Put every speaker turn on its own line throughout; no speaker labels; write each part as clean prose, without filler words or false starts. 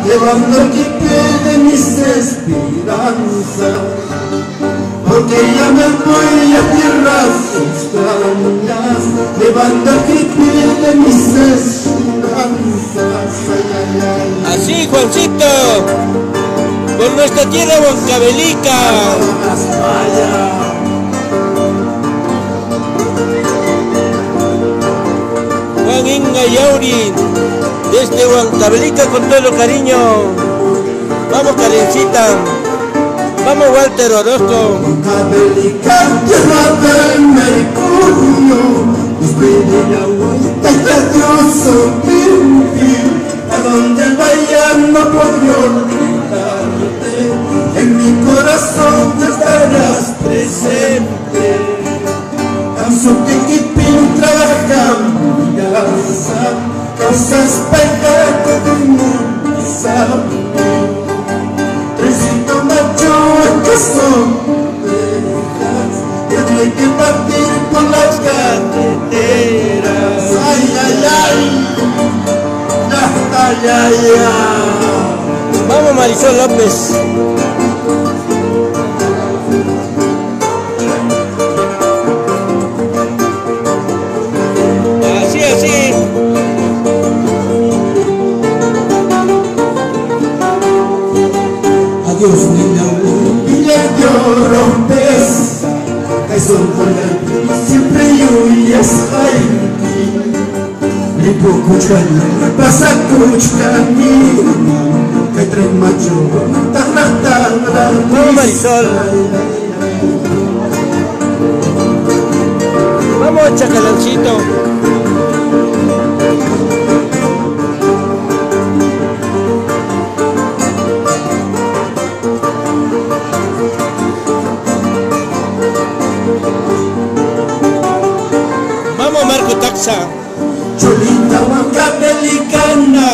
llevando el que de mis esperanzas, porque ya me voy a tierras extrañas, llevando el que de mis esperanzas. Ay, ay, ay.
Así, Juancito, por nuestra tierra Huancavelica. Juan Inga Yauri, desde Huancavelica con todo el cariño. Vamos, Karencita. Vamos, Walter Orozco.
Huancavelica, tierra del mercurio, después de la vuelta y tedioso vivir, a donde vaya no podré olvidarte, en mi corazón te estarás presente. Canso que Kipin trabaja mi casa, causas pegado de mi saber. Tresito macho que son ovejas, tiene que partir por las carreteras. Ay, ay, ay, ay, ay, ay.
Vamos, Marisol López. Así, así.
Adiós, niña, y le dio rompes, que son por la siempre huyes, ay, y poco chani, pasa cuchani, que tren macho, tarra,
Vamos, Marisol. Vamos, Chacalancito. Vamos, Marco Taxa.
Cholita huancavelicana,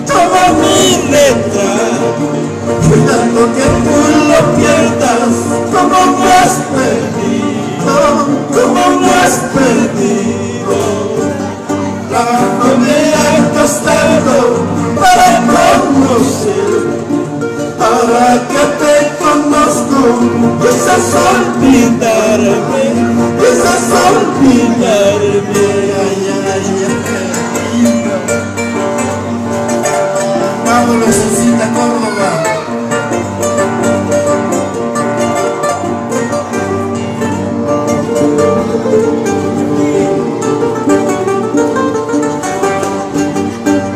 toma mi retrato, cuidando que tú lo pierdas, como no has perdido. Trabajo me ha costado para conocer, para que te conozco, piensas olvidarme, ay, ay, ay. Vámonos, Cecita Córdoba.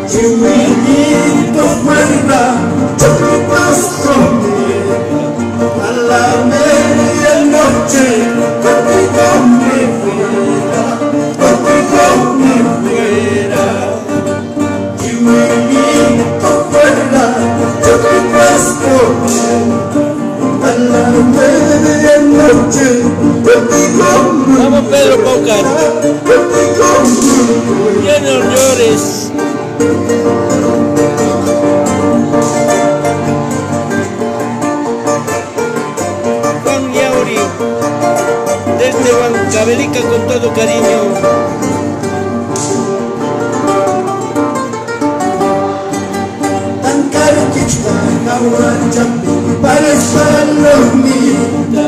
Chihuilito fuera, choquitos conmigo, a la medianoche, contigo me fuera, Chihuilito fuera, choquitos conmigo, a la medianoche, contigo me fuera.
Vamos, Pedro Paucar. Ya no llores. Juan Yauri, desde Huancavelica con todo cariño.
Tan caro que está la guacha, parece palomita,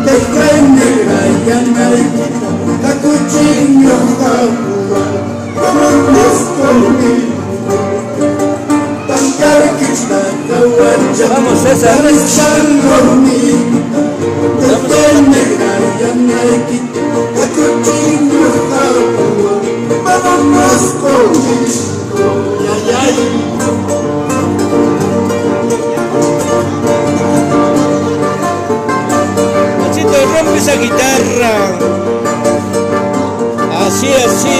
te cae negra y anarquita, la cuchillo jagua, como un escondido. Tan caro que está la guacha,
Vamos, César.
parece palomita, te cae negra y anarquita, la cuchillo jagua, como un escondido. Ay, ay.
Rompe esa guitarra. Así, así.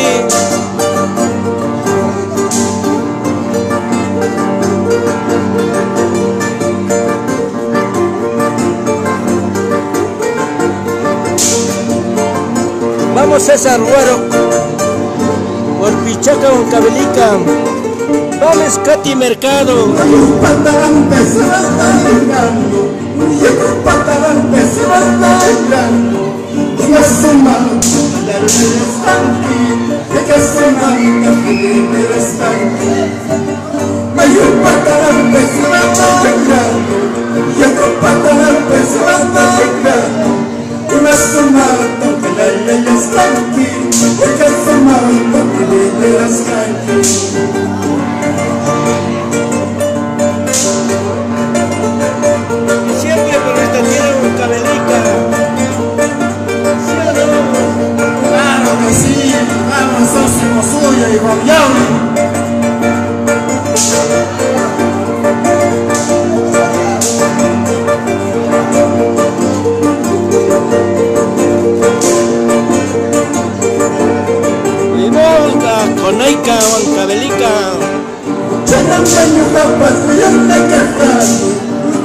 Vamos, César Guaro, por Pichaca, Huancavelica. Vamos, Katy Mercado.
Un patarante se va bailando, y un patarante se va bailando. Diga su mano, la tranquila, diga su mano, que me eres tranquila. Hay un patarante baño papas, voy a cantar.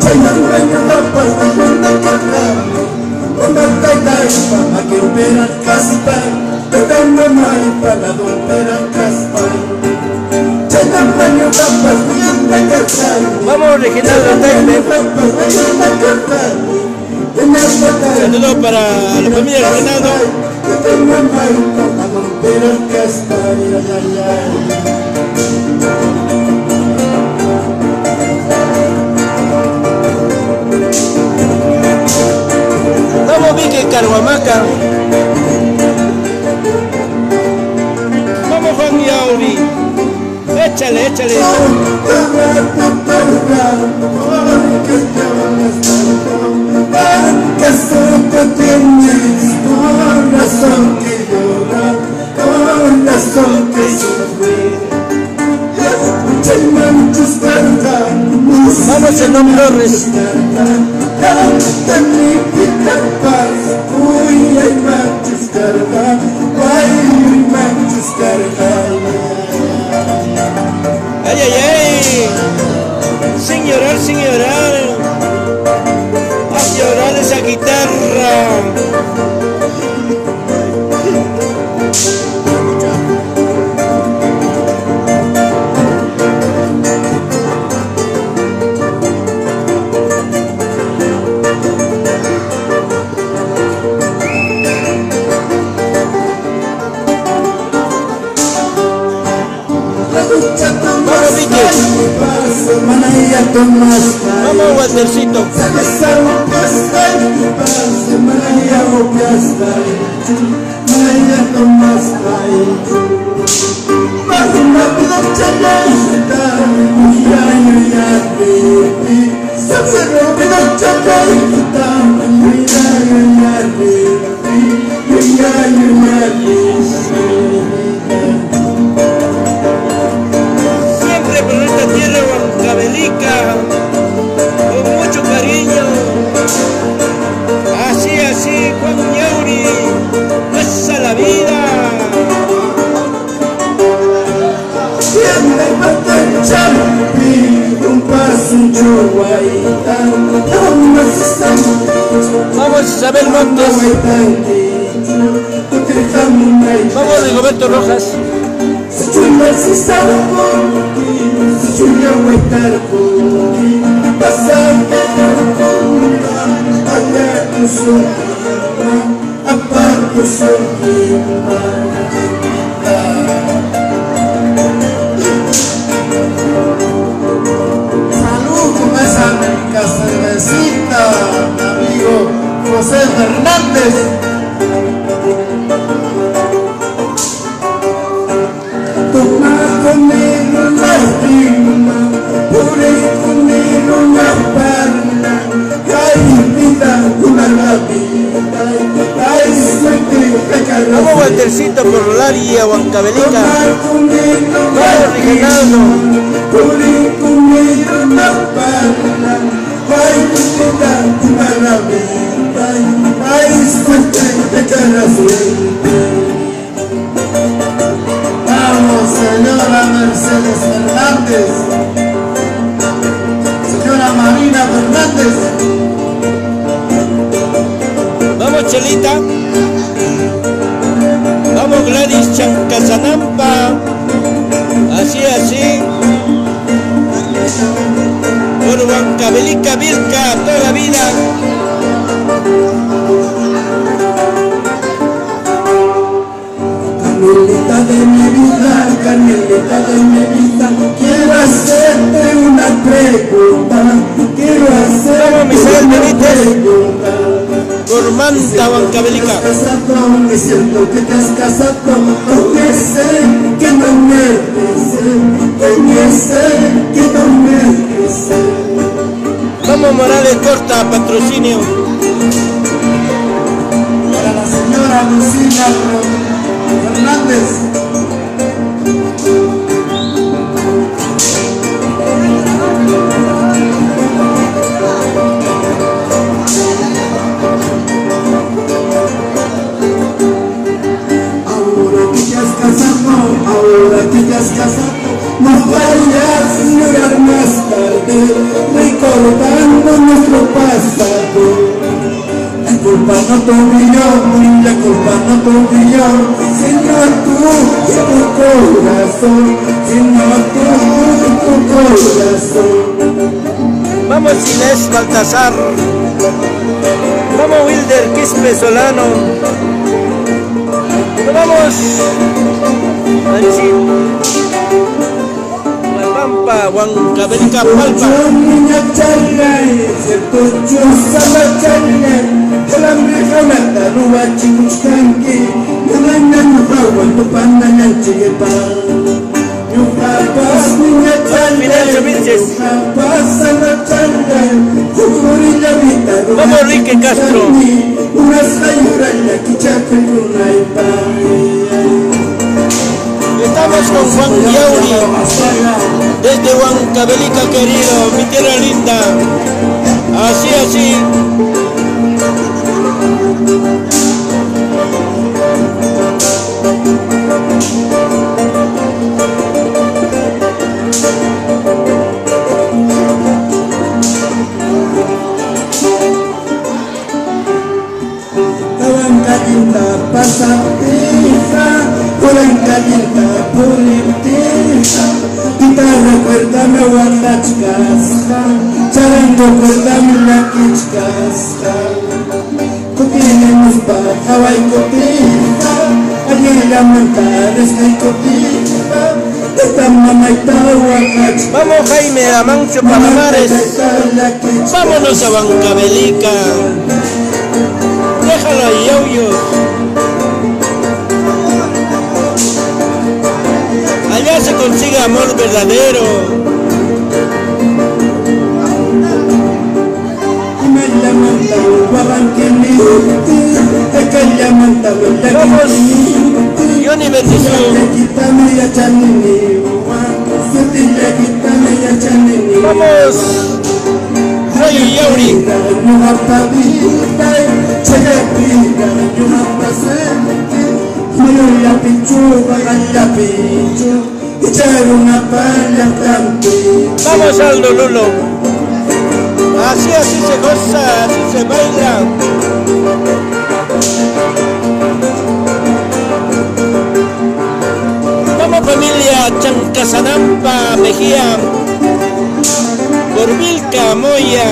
Chayna baño papas, voy a cantar. Una taita y mamá que opera caspar. Te mamá y para la opera caspar. Chayna baño papas, voy a cantar.
Vamos, Reginaldo Taime. Saludos para la familia Reginaldo. Vamos, Vicky Carhuamaca. Vamos, Juan Yauri. Échale, échale.
Corazón tienes, corazón que llora, corazón que sufre. Hay manchas cargadas,
vamos en nombre de Torres.
Uy, hay manchas cargadas, hay manchas cargadas.
Ay, ay, ay. Sin llorar, sin llorar. A llorar esa guitarra. Vamos, Waltercito. Siempre por esta tierra huancavelica, con mucho cariño. Así, Juan Yauri, esa es la vida. Vamos, Isabel Montes. Vamos, Rigoberto Rojas.
Salud con esa rica cervecita, mi amigo José Fernández. Toma conmigo la estima, pure conmigo la perla. Ay, vida, una la vida, ay, suerte,
Vamos, Waltercito, por Rolaria, Huancavelica. Vamos, Reginaldo.
Pure conmigo la perla. Ay, vida, una la vida, ay, suerte, cara suerte. Vamos, señora Mercedes Fernández, señora Marina Fernández.
Vamos, Chelita. Vamos, Gladys Chancasanampa. Así. Por Huancavelica, Vilca, toda la vida.
Canelita de mi vida, canelita de mi vida, quiero hacerte una pregunta, quiero hacerte
Vamos, Misael
una
Benítez.
pregunta.
Por Manta, Huancavelica.
Es cierto que te has casado, aunque sé que no me sé que no me sé.
Vamos, Morales Corta, patrocinio.
Para la señora Lucina Fernández. Ahora que te has casado, no vayas, señora. recordando nuestro pasado. La culpa no tuyo, la culpa no tuyo, sino tú y tu corazón, sino tú y tu corazón.
Vamos Inés Baltasar, vamos Wilder Quispe Solano, vamos Anchín, La Pampa, Huancavelica Palpa.
Niña chalay, cierto chusa la chalay, el hambre jalata, ruba chimuchkanki, nalana nuhawa, tu panda nanchigepa. Yuhapas niña chalay, yuhapas a la chalay, jukurilla vita, ruba
vamos Enrique Castro.
unas ayuralla, kichape, runaipa.
Estamos con Juan Yauri, desde Huancavelica querido, mi tierra linda. Así, así.
Huancavelica pasa pija, Huancavelica puriptija. Guitarra, cuérdame huantachkasja, charango, cuérdame la quichkasja. Cotinemos pa Hawaii cotija, allí la montares hay cotija. Esta mamá y tahuacach.
Vamos Jaime Amancio Palomares, vámonos a Huancavelica. Déjalo ahí, Yauyos. Allá se consigue amor verdadero. Vamos, Johnny Bendición. Vamos, Roy Yauri. Vamos Aldo Lulo. Así se goza, así se baila. Vamos familia Chancasanampa, Mejía, Borbilca, Moya.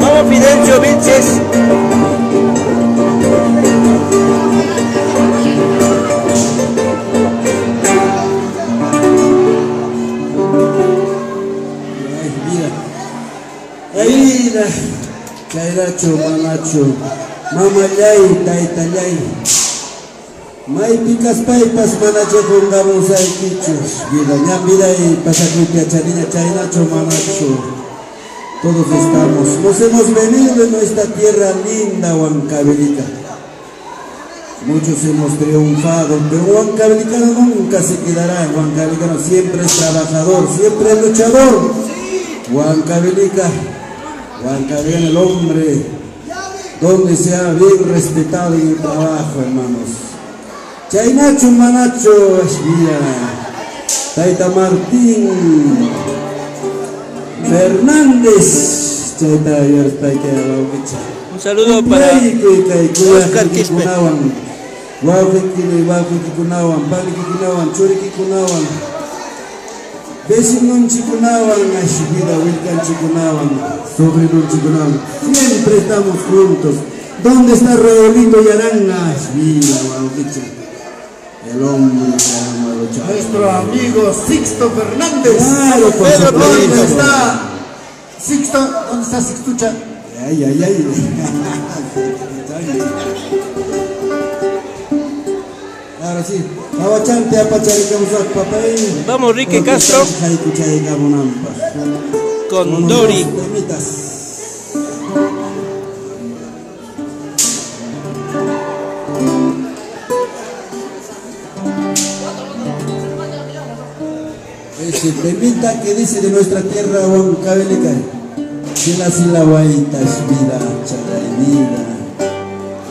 Vamos Fidencio Vinces.
Chairacho, mamacho, mamayay, taitayay. May picas paipas manacho pongamos ahí quichos. Vida, ñambida y pasacuitia chariña, chairacho, mamacho. Todos estamos, nos hemos venido de nuestra tierra linda, Huancavelica. Muchos hemos triunfado, pero Huancavelicano nunca se quedará. Huancavelicano siempre es trabajador, siempre es luchador. Huancavelica, el hombre donde sea bien respetado en el trabajo, hermanos. Chainacho, manacho, Ashvia, Taita Martín Fernández,
un saludo para Oscar Quispe.
Vecinos chicunawan, Ashvida, Wilcan chicunawan, sobrino chicunawan. Siempre estamos juntos. ¿Dónde está Raulito Yaranga? Ashvida, el hombre que ama luchar. Nuestro amigo Sixto Fernández. Claro, por supuesto. ¿Dónde está Sixto? ¿Dónde está Sixtucha? Ay. Ahora sí. Awachante apacharicamusak papay.
Vamos, Ricky Castro. Con Dori.
Ese temita que dice de nuestra tierra Huancavelica. Sila sila guaita vida charainida.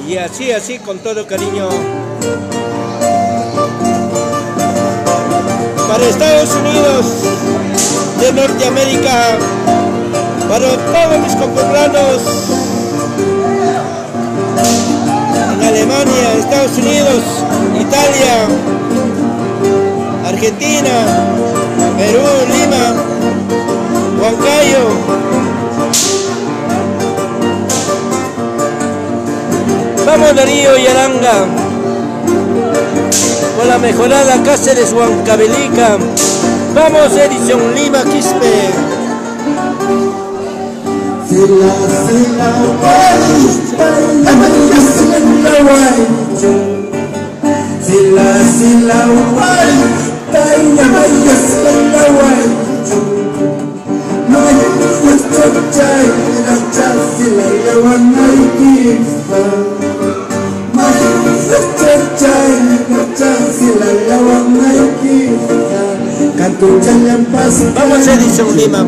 Y así, con todo cariño. Para Estados Unidos de Norteamérica, para todos mis compatriotas en Alemania, Estados Unidos, Italia, Argentina, Perú, Lima, Huancayo. Vamos, Darío y Aranga, con la mejorada Cáceres, Huancavelica. Vamos, Edison Lima, Quispe. Vamos, Edison Lima.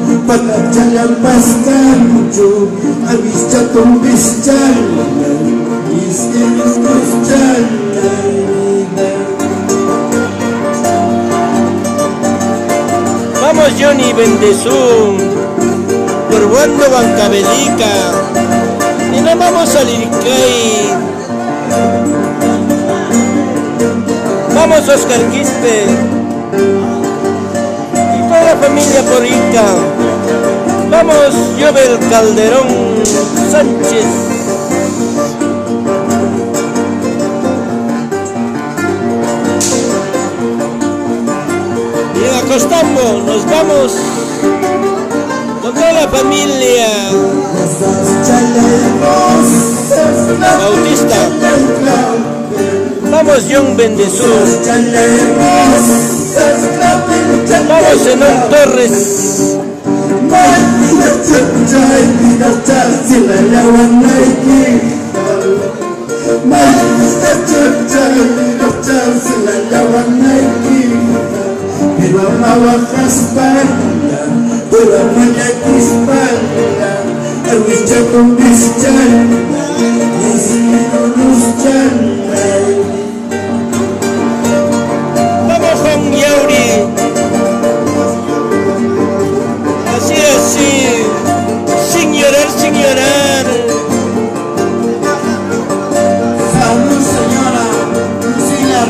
Vamos, Johnny Bendezú, por Wando Huancavelica. Y nos vamos a Liricay. Vamos, Oscar Quispe. Y toda la familia por Ica. Vamos, Jovel Calderón Sánchez. Y en Acostambo nos vamos con toda la familia Bautista. Vamos, John Bendezú. Vamos, Zenón Torres. Vamos, Juan Yauri. Así, sin llorar, sin llorar.
Salud, señora Lucía.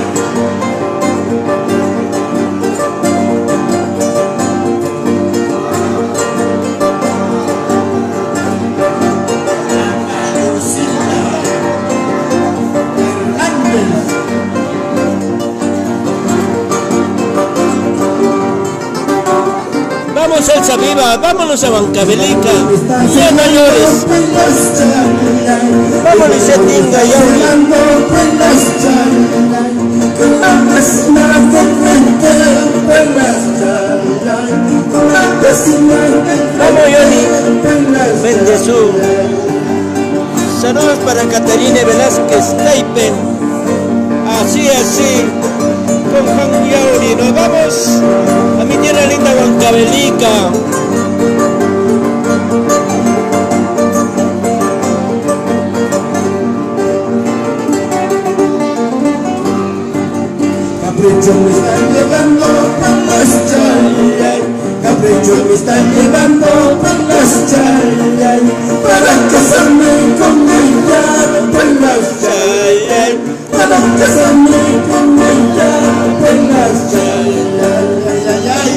Vamos, Elsa Viva, vámonos a Huancavelica. Ya no llores. Vamos, Licetinga, Yauri. Vamos, Johnny Bendezú. Saludos para Caterine Velázquez Taipen. Así, con Juan Yauri. Nos vamos a mi tierra linda Huancavelica.
Capricho me están llevando por las chayay, capricho me están llevando por las chayay, para casarme con ella por las chayay, para casarme con ella por las chayay.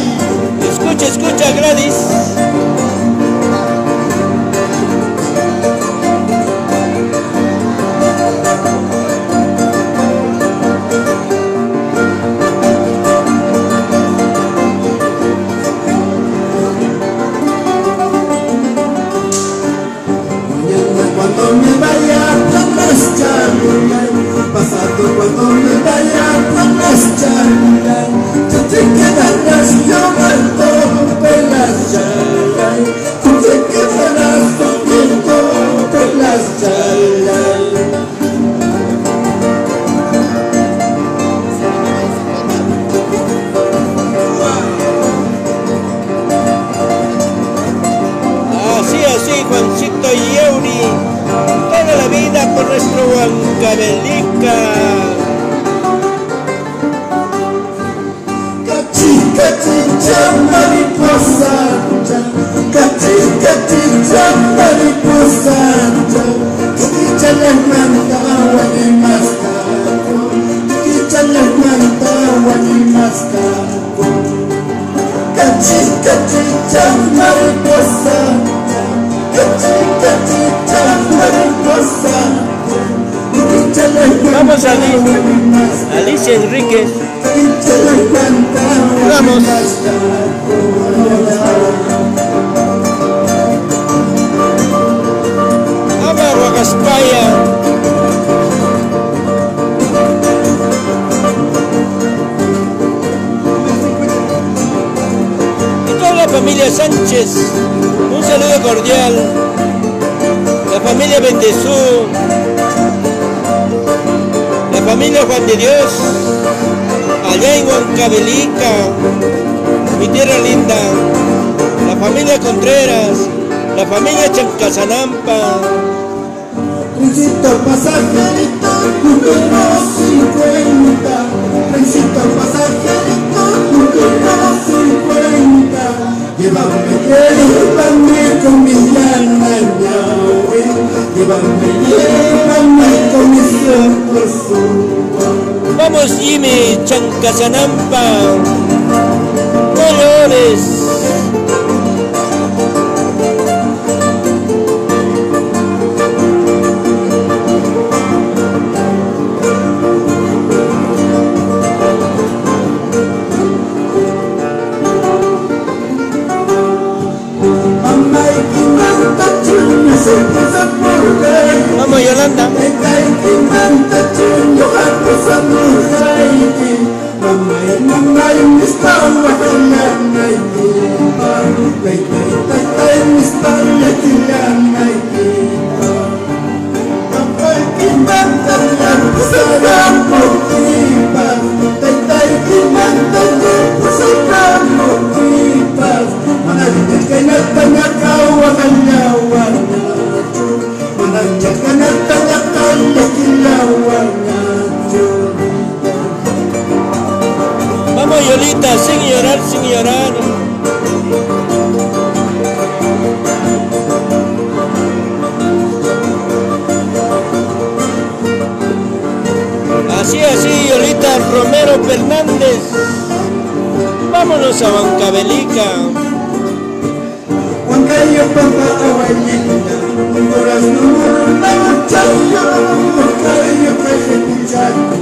Escucha, Gladys. Huancavelica.
Cachicha mariposa, cachicha mariposa, cachicha la manta guanimasca, cachicha la manta guanimasca, cachicha mariposa, cachicha mariposa.
Vamos Alicia Enríquez. Vamos. Vamos Huacaspaya. Y toda la familia Sánchez, un saludo cordial. La familia Bendezú, la familia Juan de Dios, allá en Huancavelica, mi tierra linda, la familia Contreras, la familia Chancasanampa.
Trencito pasajerito, número 50. Trencito pasajerito, número 50. Llévame con mi llana, llévame con mi ojos.
Vamos Jimmy, Chancasanampa, no llores. Vamos Yolanda. Vamos Yolita, sin llorar, sin llorar. Así, Yolita Romero Fernández. Vámonos a Huancavelica.
Huancayo papá abuelita, horas no chayo, Huancayo pejetuchaco,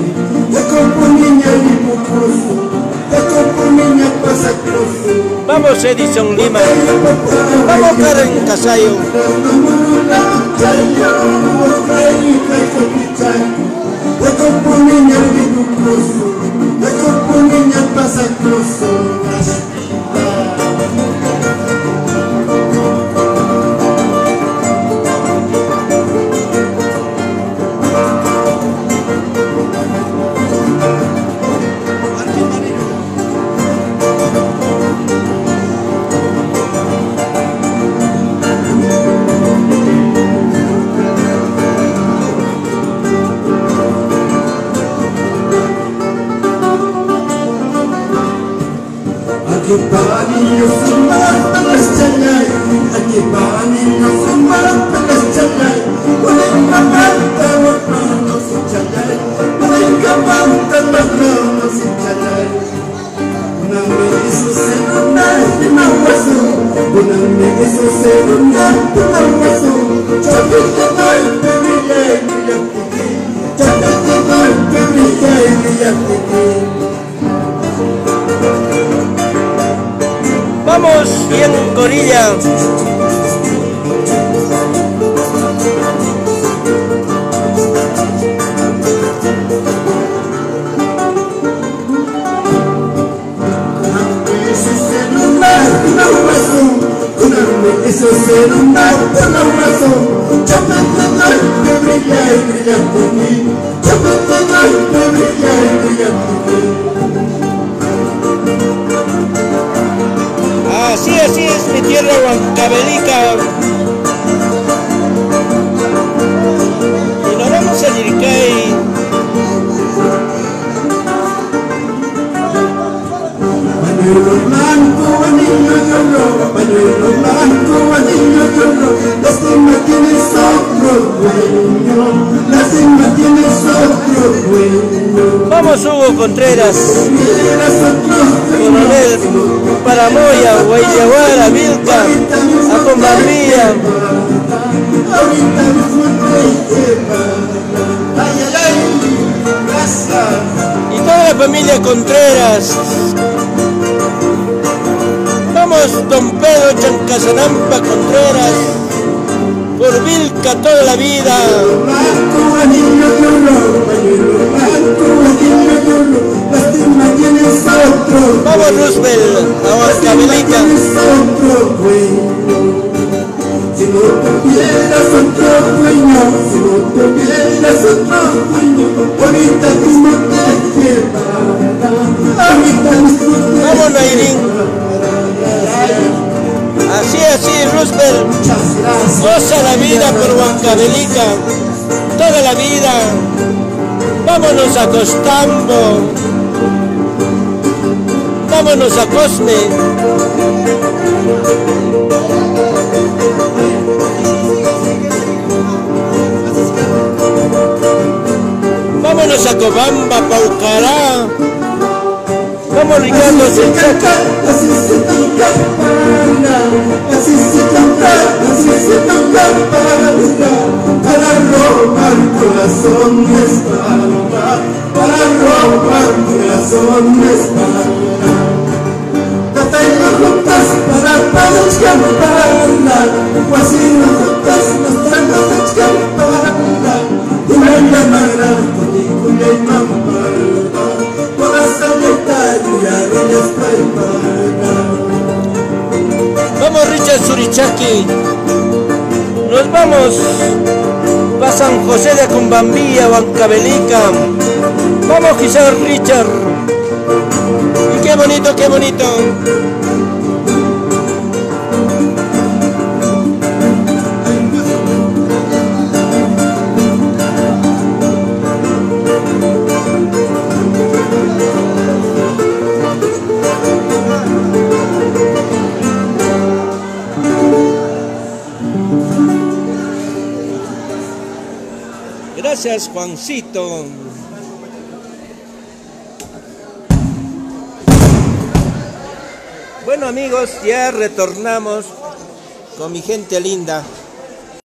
te compro niña lipocoso, te compro niña pasacroso.
Vamos Edison Lima, vamos Karen Casayo.
Te compro niña lipocoso, te compro niña pasacroso. Aquí para niños fumar pelas chalay, aquí para niños fumar pelas chalay, pueden camanta los manos y chalay, pueden camanta los manos y chalay. Una me hizo ser una hueso, una me hizo ser una hueso, chapete doy que brilla y brilla piqui, chapete doy que brilla y brilla piqui.
Vamos bien Gorilla.
Eso ser un acto no razón. Yo me doy que brilla y brilla por mí. Yo me doy que brilla y brilla por mí.
Así es mi tierra Huancavelica. Y nos vamos a Yiricay. Vamos Hugo Contreras, Coronel, Paramoya, Guayaguara, Vilca, Acombambía. Y toda la familia Contreras. Vamos Don Pedro Chancasanampa Contreras, por Vilca toda la vida. Vamos Roosevelt, a Huancavelica.
Si no tuvieras otro dueño, si no tuvieras otro dueño, ahorita mismo te llevará, ahorita mismo te llevará.
Vamos Nairín. Así, Roosevelt. Goza la vida por Huancavelica, toda la vida. Vámonos a Costambo, vámonos a Cosme. Vámonos a Cobamba, Paucará. Vamos Ricardo Senchaca.
Así se toca pana, así se toca para robar corazón de espalda, para robar corazón de espalda. Tratando juntas para escaparla, o así nosotras nos traemos de escaparla. Una llamada contigo y hay mamada, toda esa montaña de la espalda.
Vamos Richard Surichaki. Nos vamos para San José de Acombambía, Huancavelica. Vamos quizás Richard. Y qué bonito, qué bonito. Gracias Juancito. Bueno amigos, ya retornamos con mi gente linda.